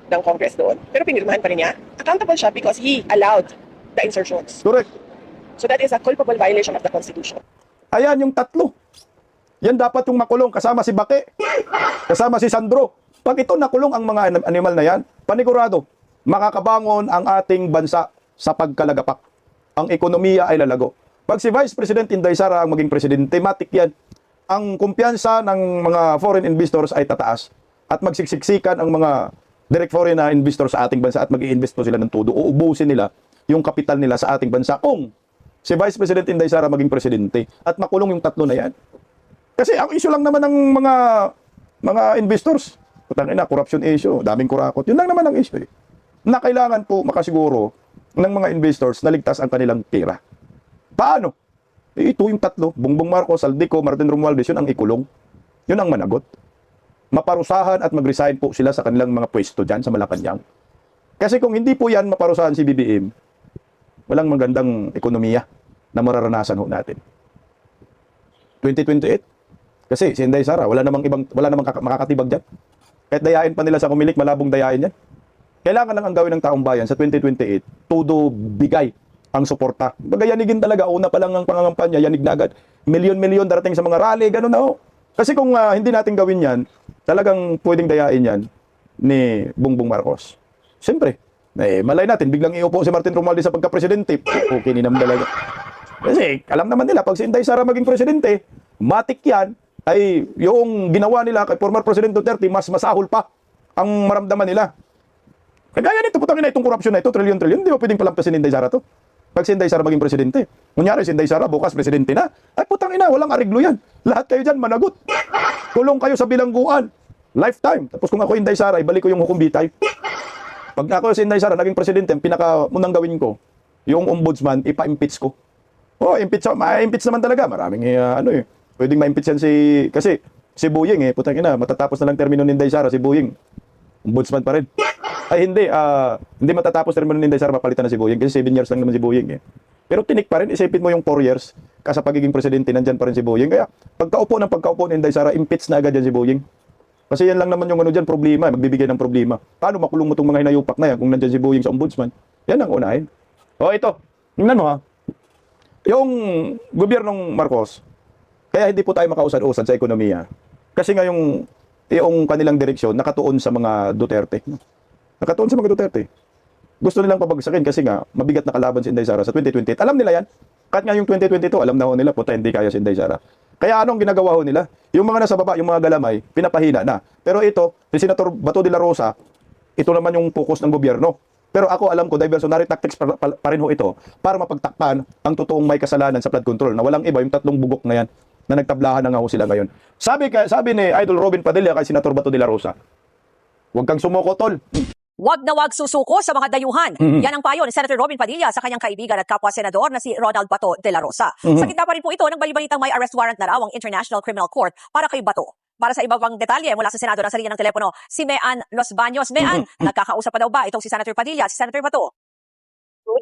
ng Congress doon. Pero pinirmahan pa rin niya. Accountable siya because he allowed the insertions. Correct. So that is a culpable violation of the Constitution. Ayan yung tatlo. Yan dapat yung makulong kasama si Bake, kasama si Sandro. Pag ito nakulong ang mga animal na yan, panigurado, makakabangon ang ating bansa sa pagkalagapak. Ang ekonomiya ay lalago. Pag si Vice President Inday Sara ang maging presidente, matik yan. Ang kumpiyansa ng mga foreign investors ay tataas. At magsiksiksikan ang mga direct foreign na investors sa ating bansa at mag-i-invest po sila ng todo. Uubusin nila yung kapital nila sa ating bansa kung si Vice President Inday Sara maging presidente at makulong yung tatlo na yan. Kasi ang issue lang naman ng mga investors, corruption issue, daming kurakot. Yun lang naman ang issue eh. Na kailangan po makasiguro ng mga investors na ligtas ang kanilang pera. Paano? Ito yung tatlo, Bongbong Marcos, Saldico, Martin Romualdez, yun ang ikulong. Yun ang managot. Maparusahan at mag-resign po sila sa kanilang mga pwesto dyan sa Malacanang. Kasi kung hindi po yan maparusahan si BBM, walang magandang ekonomiya na mararanasan ho natin. 2028. Kasi si Inday Sara, wala namang makakatibag dyan. Kahit dayain pa nila sa kumilik, malabong dayain yan. Kailangan lang ang gawin ng taong bayan sa 2028, todo bigay ang suporta. Bagayanigin talaga, una pa lang ang pangangampanya, yanig na agad. Milyon-milyon darating sa mga rally, gano'n na ho. Kasi kung hindi natin gawin yan, talagang pwedeng dayain yan ni Bongbong Marcos. Siyempre, malay natin, biglang iupo si Martin Romualdez sa pagka-presidente. Okay ni naman talaga. Kasi alam naman nila, pag si Inday Sara maging presidente, matik yan, ay yung ginawa nila kay former President Duterte, mas masahol pa ang maramdaman nila. Kagaya nito, putangin na itong korupsyon na ito, trillion-trillion, hindi mo pwedeng palampasin ni Inday Sara to. Pag si Inday Sara maging presidente. Kunyari si Inday Sara, bukas presidente na, ay putangin na, walang ariglo yan. Lahat kayo dyan, managot. Kulong kayo sa bilangguan. Lifetime. Tapos kung ako Inday Sara, ibalik ko yung hukom bitay. Pag ako si Inday Sara, naging presidente, ang pinakamunang gawin ko, yung ombudsman, ipa-impeach ko. Ma-impeach naman talaga. Maraming, pwedeng ma-impeach yan kasi si Boying, putangin na, matatapos na lang termino ni Inday Sara, si Boying. Ombudsman pa rin. Ay hindi matatapos termino ni Inday Sara, papalitan na si Boying kasi 7 years lang naman si Boying Pero tinik pa rin, isipin mo yung 4 years kasi pagiging presidente, nandyan pa rin si Boying. Kaya pagkaupo ni Inday Sara, impeach na agad yan si Boying. Kasi yan lang naman yung ano dyan, problema, magbibigay ng problema. Paano makulong mo itong mga hinayupak na yan kung nandyan si Boying sa ombudsman? Yan ang unahin. O ito, tingnan mo ha. Yung gobyernong Marcos, kaya hindi po tayo makausad-usad sa ekonomiya. Kasi nga yung kanilang direksyon nakatuon sa mga Duterte. Nakatuon sa mga Duterte. Gusto nilang pabagsakin kasi nga mabigat na kalaban si Inday Sara sa 2028. Alam nila yan. Kahit nga yung 2022, alam na ho nila, puta, hindi kaya si Inday Sara. Kaya anong ginagawa ho nila? Yung mga nasa baba, yung mga galamay, pinapahina na. Pero ito, si Senator Bato de la Rosa, ito naman yung focus ng gobyerno. Pero ako alam ko, diversionary tactics pa rin ho ito para mapagtakpan ang totoong may kasalanan sa flood control na walang iba, yung tatlong bugok na yan na nagtablahan na nga ho sila ngayon. Sabi ni Idol Robin Padilla kay Senator Bato de la Rosa, huwag kang sumuko, tol. Wag na wag susuko sa mga dayuhan. Yan ang payo ni Senator Robin Padilla sa kanyang kaibigan at kapwa-senador na si Ronald Bato de la Rosa. Sa gitna pa rin po ito ng balibalitang may arrest warrant na raw ang International Criminal Court para kay Bato. Para sa iba pang detalye mula sa Senado, nasa linya ng telepono si Mean Los Baños. Mean, nagkakausap pa daw ba itong si Senator Padilla at si Senator Bato?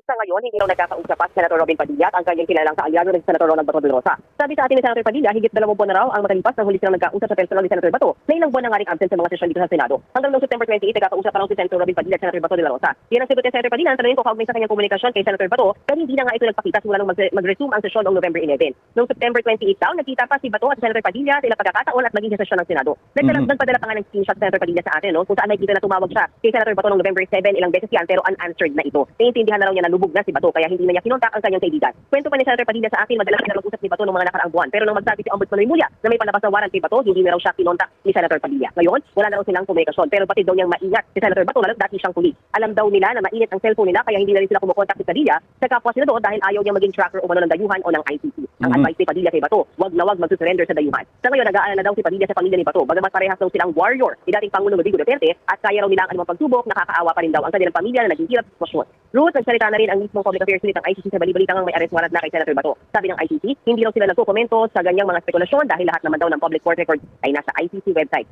Sa ngayon, hindi daw nagkakausap pa si Senator Robin Padilla at ang kanyang kilalang kaalyado ng Senator Ronald Bato de la Rosa. Sabi sa atin ni Senator Padilla, higit 2 buwan na raw ang matalipas nang huli silang nagkausap sa personal ni Senator Bato na ilang buwan na nga rin absent sa mga sesyon dito sa Senado. Hanggang noong September 28, nagkakausap pa raw si Senator Robin Padilla at Senator Bato de la Rosa. Yan ang sagot ni Senator Padilla, ang tanongin ko kaugnay sa kanyang komunikasyon kay Senator Bato, pero hindi na nga ito nagpakita simula nung mag-resume ang sesyon noong November 11. Noong September 28 daw, nagkita pa si Bato at si Senator Padilla sa ilang pagkakataon at maging sa sesyon ng Senado. Nagpadala pa nga ng screenshot Senator Padilla sa atin, kung saan nakikita na tumawag siya kay Senator Bato noong November 7, ilang beses yan, pero unanswered na ito. Naiintindihan na raw niya na lubog na si Bato kaya hindi na niya kinontak ang kanyang kaibigan. Kwento pa ni Senator Padilla sa akin, madalas na mag-usap ni Bato noong mga nakaraang buwan. Pero nang magsabi si Ombudsman Remulla na may palabas na warrant kay Bato, hindi na raw siya kinontak ni Senator Padilla. Ngayon, wala na raw silang komunikasyon. Pero batid daw niyang maingat si Senator Bato lalo't dati siyang pulis. Alam daw nila na mainit ang cellphone nila kaya hindi na rin sila kumukontak si Padilla sa kapwa senador dahil ayaw niya maging tracker o ng dayuhan o ng ICC. Ang advice ni Padilla kay Bato, wag na wag magsusurrender sa dayuhan. Sa ngayon, nag-aalala daw si Padilla sa pamilya ni Bato. Bagamat parehas daw silang warrior ni dating Pangulong Rodrigo Duterte at kaya raw nila ang anumang pagsubok, nakakaawa pa rin daw ang kanilang pamilya na naghihirap sa sitwasyon. Ruth, nagsalita na rin ang mismong public affairs unit ng ICC sa bali-balitang may arrest warrant na kay Senator Bato. Sabi ng ICC, hindi raw sila nagko-komento sa ganyang mga spekulasyon dahil lahat naman daw ng public court record ay nasa ICC website.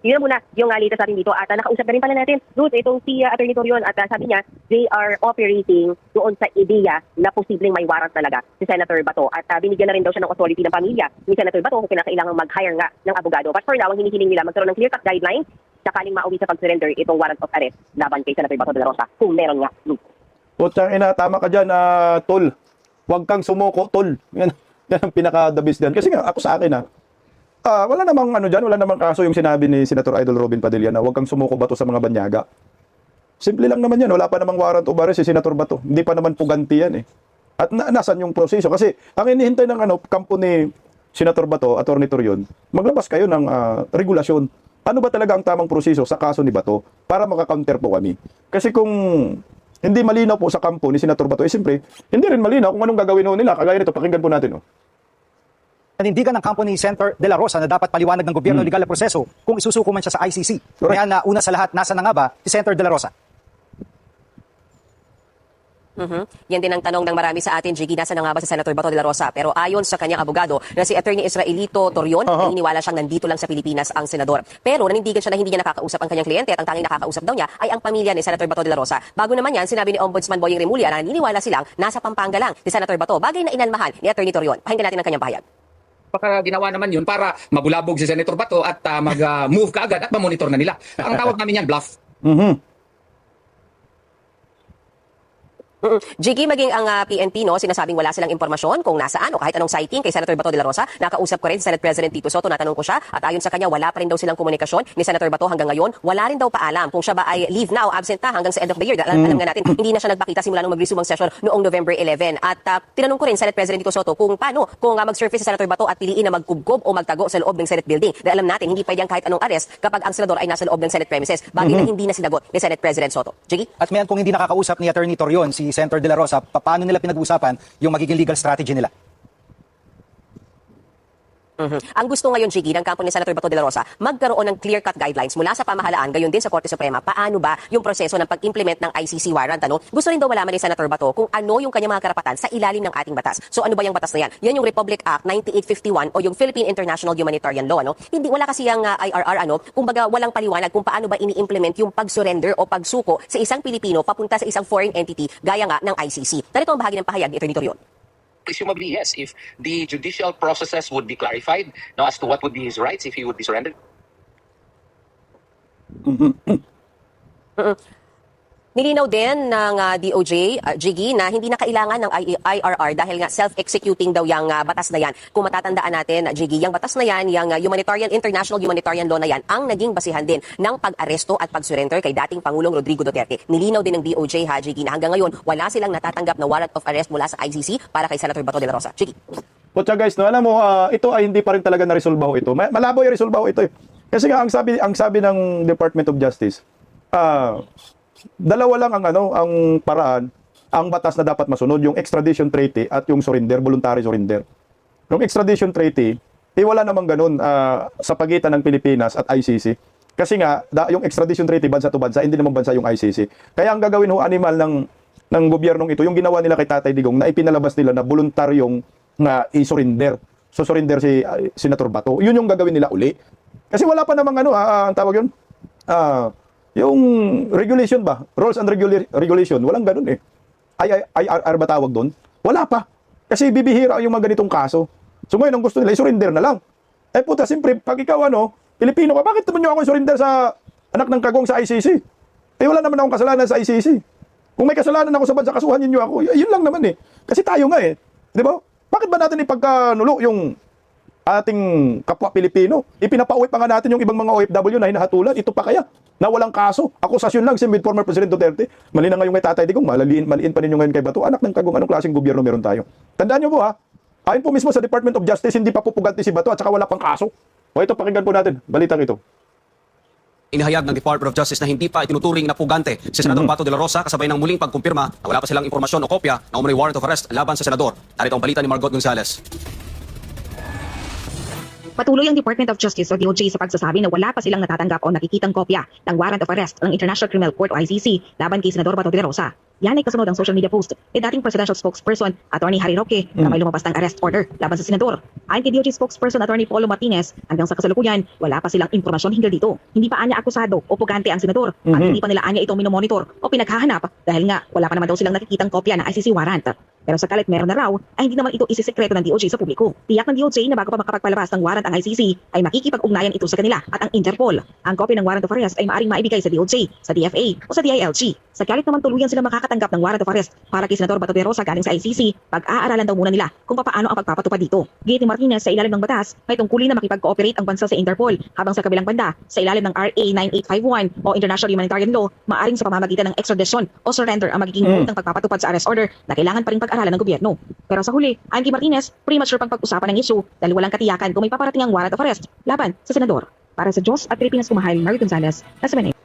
Yun muna yung latest sa atin dito at nakausap na rin pala natin, Ruth, itong si Attorney Torion at sabi niya, they are operating doon sa ideya na posibleng may warrant talaga si Senator Bato at binigyan na rin daw siya ng authority ng pamilya ni Senator Bato kung kinakailangan mag-hire nga ng abogado. But for now, ang hinihiling nila magkaroon ng clear-cut guidelines sakaling mauwi sa pag-surrender itong warrant of arrest laban kay Senator Bato de la Rosa kung meron nga. Putsang ina, tama ka dyan, tol. Huwag kang sumuko, tol. Yan ang pinaka-the-best dyan. Kasi nga, ako sa akin, wala namang ano dyan, wala namang kaso yung sinabi ni Senator Idol Robin Padilla na huwag kang sumuko Bato sa mga banyaga. Simple lang naman yan. Wala pa namang warrant of arrest si Senator Bato. Hindi pa naman puganti yan eh. At nasan yung proseso? Kasi ang inihintay ng kampo ni Senator Bato, Attorney Torion, maglabas kayo ng regulasyon. Ano ba talaga ang tamang proseso sa kaso ni Bato para makakounter po kami? Kasi kung hindi malinaw po sa kampo ni Senator Bato, siyempre, hindi rin malinaw kung anong gagawin nila. Kagaya nito, pakinggan po natin. Nanindigan ng kampo ni Senator De La Rosa na dapat paliwanag ng gobyerno legal na proseso kung isusuko man siya sa ICC. Kaya na una sa lahat, nasa na nga ba si Senator De La Rosa? Yan din ang tanong ng marami sa atin, Jiggy, nasa na nga ba si Senator Bato de la Rosa? Pero ayon sa kanyang abogado na si Attorney Israelito Torion, naniniwala siyang nandito lang sa Pilipinas ang senador. Pero nanindigan siya na hindi niya nakakausap ang kanyang kliyente at ang tanging nakakausap daw niya ay ang pamilya ni Senator Bato de la Rosa. Bago naman yan, sinabi ni Ombudsman Boying Remulla na naniniwala silang nasa Pampanga lang si Senator Bato, bagay na inalmahan ni Attorney Torion. Pakinggan natin ang kanyang pahayag. Baka ginawa naman yun para mabulabog si Senator Bato at mag-move kaagad at mamonitor na nila. Ang tawag namin yan, bluff. Jiggy, maging ang PNP, sinasabing wala silang impormasyon kung nasaan o kahit anong sighting kay Senator Bato de la Rosa. Nakausap ko rin si Senate President Tito Soto, natanong ko siya at ayon sa kanya, wala pa rin daw silang komunikasyon ni Senator Bato hanggang ngayon. Wala rin daw paalam kung siya ba ay leave now, absent na hanggang sa end of the year. Alam nga natin, hindi na siya nagpakita simula nung mag-resume ang session noong November 11. At tinanong ko rin Senate President Tito Soto kung paano kung mag-surface si Senator Bato at piliin na magkubgob o magtago sa loob ng Senate building. Dahil alam natin, hindi pwedeng kahit anong arrest kapag ang senador ay nasa loob ng Senate premises. Bagay na hindi na sinagot ni Senate President Soto. Jiggy? At mayan kung hindi nakakausap ni Attorney Torion si Senator De La Rosa, paano nila pinag-uusapan yung magiging legal strategy nila? Ang gusto ngayon, Jiggy, ng kampo ni Senator Bato de la Rosa, magkaroon ng clear-cut guidelines mula sa pamahalaan, gayon din sa Korte Suprema, paano ba yung proseso ng pag-implement ng ICC warrant. Gusto rin daw malaman ni Senator Bato kung ano yung kanyang mga karapatan sa ilalim ng ating batas. So ano ba yung batas na yan? Yan yung Republic Act 9851 o yung Philippine International Humanitarian Law. Hindi, wala kasi yung IRR, kumbaga walang paliwanag kung paano ba ini-implement yung pag-surrender o pagsuko sa isang Pilipino papunta sa isang foreign entity gaya nga ng ICC. Narito ang bahagi ng pahayag ni Attorney Torion. Presumably, yes, if the judicial processes would be clarified as to what would be his rights if he would be surrendered. Nilinaw din ng DOJ, Jiggy, na hindi na kailangan ng IRR dahil nga self-executing daw yung batas na yan. Kung matatandaan natin, Jiggy, yung batas na yan, yung international humanitarian law na yan, ang naging basihan din ng pag-aresto at pag-surrender kay dating Pangulong Rodrigo Duterte. Nilinaw din ng DOJ, Jiggy, na hanggang ngayon, wala silang natatanggap na warrant of arrest mula sa ICC para kay Senator Bato de la Rosa. Jiggy. Kutsa guys, no, alam mo, ito ay hindi pa rin talaga na-resolve ito. Malabo yung resolve ito eh. Kasi nga, ang sabi ng Department of Justice, dalawa lang ang paraan, ang batas na dapat masunod, yung extradition treaty at yung surrender, voluntary surrender. Yung extradition treaty, wala namang ganun sa pagitan ng Pilipinas at ICC. Kasi nga, yung extradition treaty, bansa to bansa, hindi naman bansa yung ICC. Kaya ang gagawin animal ng gobyernong ito, yung ginawa nila kay Tatay Digong, na ipinalabas nila na voluntaryong i-surrender. So surrender si Senator Bato. Yun yung gagawin nila uli. Kasi wala pa namang ang tawag yun, yung regulation ba? Rules and regulation. Walang ganun eh. IRR ba tawag doon? Wala pa. Kasi bibihira yung mga ganitong kaso. So ngayon, ang gusto nila, i-surrender na lang. Eh puta, siyempre, pag ikaw Pilipino ka, bakit naman nyo ako i-surrender sa anak ng kagong sa ICC? Eh wala naman akong kasalanan sa ICC. Kung may kasalanan ako sa bansa, kasuhan nyo ako. Yun lang naman eh. Kasi tayo nga eh. Di ba? Bakit ba natin ipagkanulo yung ating kapwa Pilipino? Ipinapauwi pa nga natin yung ibang mga OFW na hinahatulan. Ito pa kaya? Na walang kaso. Akusasyon lang si former President Duterte. Mali na nga yung may Tatay Digong. Maliin pa ninyo ngayon kay Bato. Anak ng kagong, anong klaseng gobyerno meron tayo? Tandaan nyo po ayon po mismo sa Department of Justice, hindi pa pupuganti si Bato at saka wala pang kaso. O ito, pakinggan po natin. Balitang ito. Inihayag ng Department of Justice na hindi pa itinuturing na pugante si Senador Bato de la Rosa kasabay ng muling pagkumpirma na wala pa silang impormasyon o kopya na umano'y warrant of arrest laban sa senador. Narito ang balita ni Margot Gonzales. Patuloy ang Department of Justice o DOJ sa pagsasabi na wala pa silang natatanggap o nakikitang kopya ng warrant of arrest ng International Criminal Court o ICC laban kay Senador Bato de la Rosa. Yan ay kasunod ang social media post ni dating presidential spokesperson Attorney Harry Roque na may lumabas ng arrest order laban sa senador. Ayon kay DOJ spokesperson Attorney Paulo Martinez, hanggang sa kasalukuyan, wala pa silang impormasyon hinggil dito. Hindi pa anya akusado o pugante ang senador at hindi pa nila anya ito minomonitor o pinaghahanap dahil nga wala pa naman daw silang nakikitang kopya ng ICC warrant. Pero sa kalit meron na raw ay hindi naman ito isisekreto ng DOJ sa publiko. Tiyak ng DOJ na bago pa makapagpalabas ng warrant ang ICC ay makikipag-ugnayan ito sa kanila at ang Interpol. Ang kopya ng warrant of arrest ay maaaring maibigay sa DOJ, sa DFA o sa DILG. Sa kalit naman tuluyan sila makakatanggap ng warrant of arrest para kay Senador Bato de la Rosa galing sa ICC, pag-aaralan daw muna nila kung paano ang pagpapatupad dito. Gate ni Martinez, sa ilalim ng batas, may tungkulin na makipag-cooperate ang bansa sa Interpol, habang sa kabilang banda, sa ilalim ng RA 9851 o International Humanitarian Law, maaaring sa pamamagitan ng extradition o surrender ang magiging route ng pagpapatupad sa arrest order na kailangan pa rin pag-aralan ng gobyerno. Pero sa huli, ayon kay Martinez, premature pang pag-usapan ng issue dahil walang katiyakan kung may paparating ang warrant of arrest laban sa senador. Para sa Diyos at Pilipinas kumahal, Margot Gonzales, SMNA.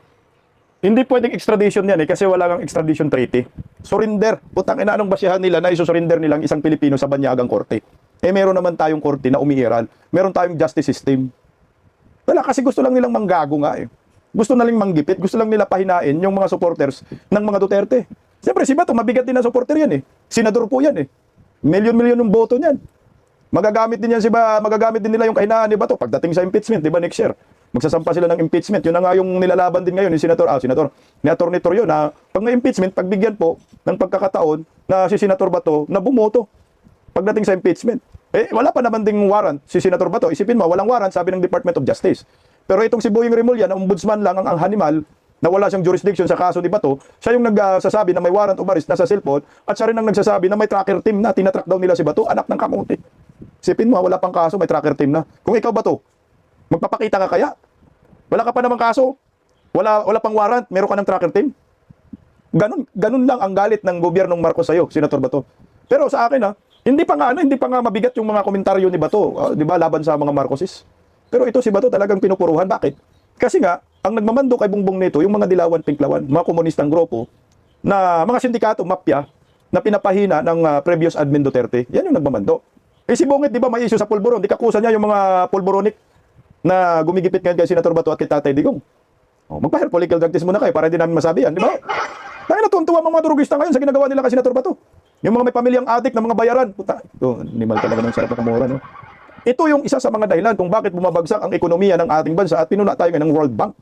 Hindi pwedeng extradition yan kasi wala kang extradition treaty. Surrender. Putang ina, anong basihan nila na isusurrender nilang isang Pilipino sa banyagang korte? Meron naman tayong korte na umiiral. Meron tayong justice system. Wala, kasi gusto lang nilang manggago nga eh. Gusto na lang manggipit. Gusto lang nila pahinain yung mga supporters ng mga Duterte. Siyempre, si Bato, mabigat din na supporter yan eh. Senador po yan eh. Milyon-milyon ng boto niyan. Magagamit din nila yung kahinaan ni Bato pagdating sa impeachment, di ba, next year? Magsasampa sila ng impeachment. Yun na nga yung nilalaban din ngayon ni Senator ni Atty. Torrio na pag may impeachment, pagbigyan po ng pagkakataon na si Senator Bato na bumoto pagdating sa impeachment. Wala pa naman ding warrant si Senator Bato. Isipin mo, walang warrant, sabi ng Department of Justice. Pero itong si Boying Remulla, na ombudsman lang ang hanimal, na wala siyang jurisdiction sa kaso ni Bato, siya yung nagsasabi na may warrant of arrest nasa cellphone, at siya rin ang nagsasabi na may tracker team na tinatrack daw nila si Bato, anak ng kamuti. Isipin mo, wala pang kaso, may tracker team na. Kung ikaw Bato, magpapakita ka kaya? Wala ka pa namang kaso? Wala pang warrant? Meron ka ng tracker team? Ganun lang ang galit ng gobyernong Marcos sa'yo, Senator Bato. Pero sa akin hindi pa nga mabigat yung mga komentaryo ni Bato, di ba, laban sa mga Marcoses. Pero ito si Bato talagang pinupuruhan. Bakit? Kasi nga, ang nagmamando kay Bongbong nito, yung mga dilawan, pinklawan, mga komunistang grupo, na mga sindikato, mafia, na pinapahina ng previous admin Duterte, yan yung nagmamando. Si Bongit, di ba, may issue sa pulburon, di kakusa niya yung mga pulburonic na gumigipit ngayon kay Senator Bato at kay Tatay Digong. Magpa-hair follicle drug test muna kayo para hindi namin masabi yan, di ba? Dahil natutuwa mga drugista ngayon sa ginagawa nila kay Senator Bato. Yung mga may pamilyang adik na mga bayaran, puta, ito, animal talaga ng sarap na kamura, no? Ito yung isa sa mga dahilan kung bakit bumabagsak ang ekonomiya ng ating bansa at pinuna tayo ngayon ng World Bank.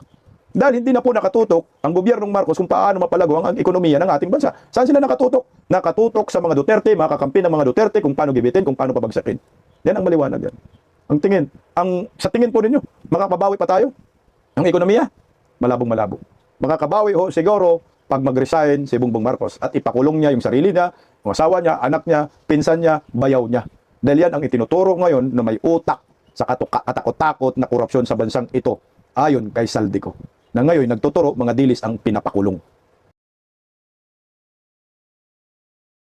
Dahil hindi na po nakatutok ang gobyernong Marcos kung paano mapalago ang ekonomiya ng ating bansa. Saan sila nakatutok? Nakatutok sa mga Duterte, mga kakampi ng mga Duterte, kung paano gibitin, kung paano pabagsakin. Yan ang maliwanag yan. Sa tingin po ninyo, makapabawi pa tayo? Ang ekonomiya? malabong-malabo. Makakabawi ho siguro pag mag-resign si Bongbong Marcos at ipakulong niya yung sarili niya, yung asawa niya, anak niya, pinsan niya, bayaw niya. Dahil yan ang itinuturo ngayon na may utak sa katakot-takot na korupsyon sa bansang ito ayon kay Saldico. Na ngayon nagtuturo mga dilis ang pinapakulong.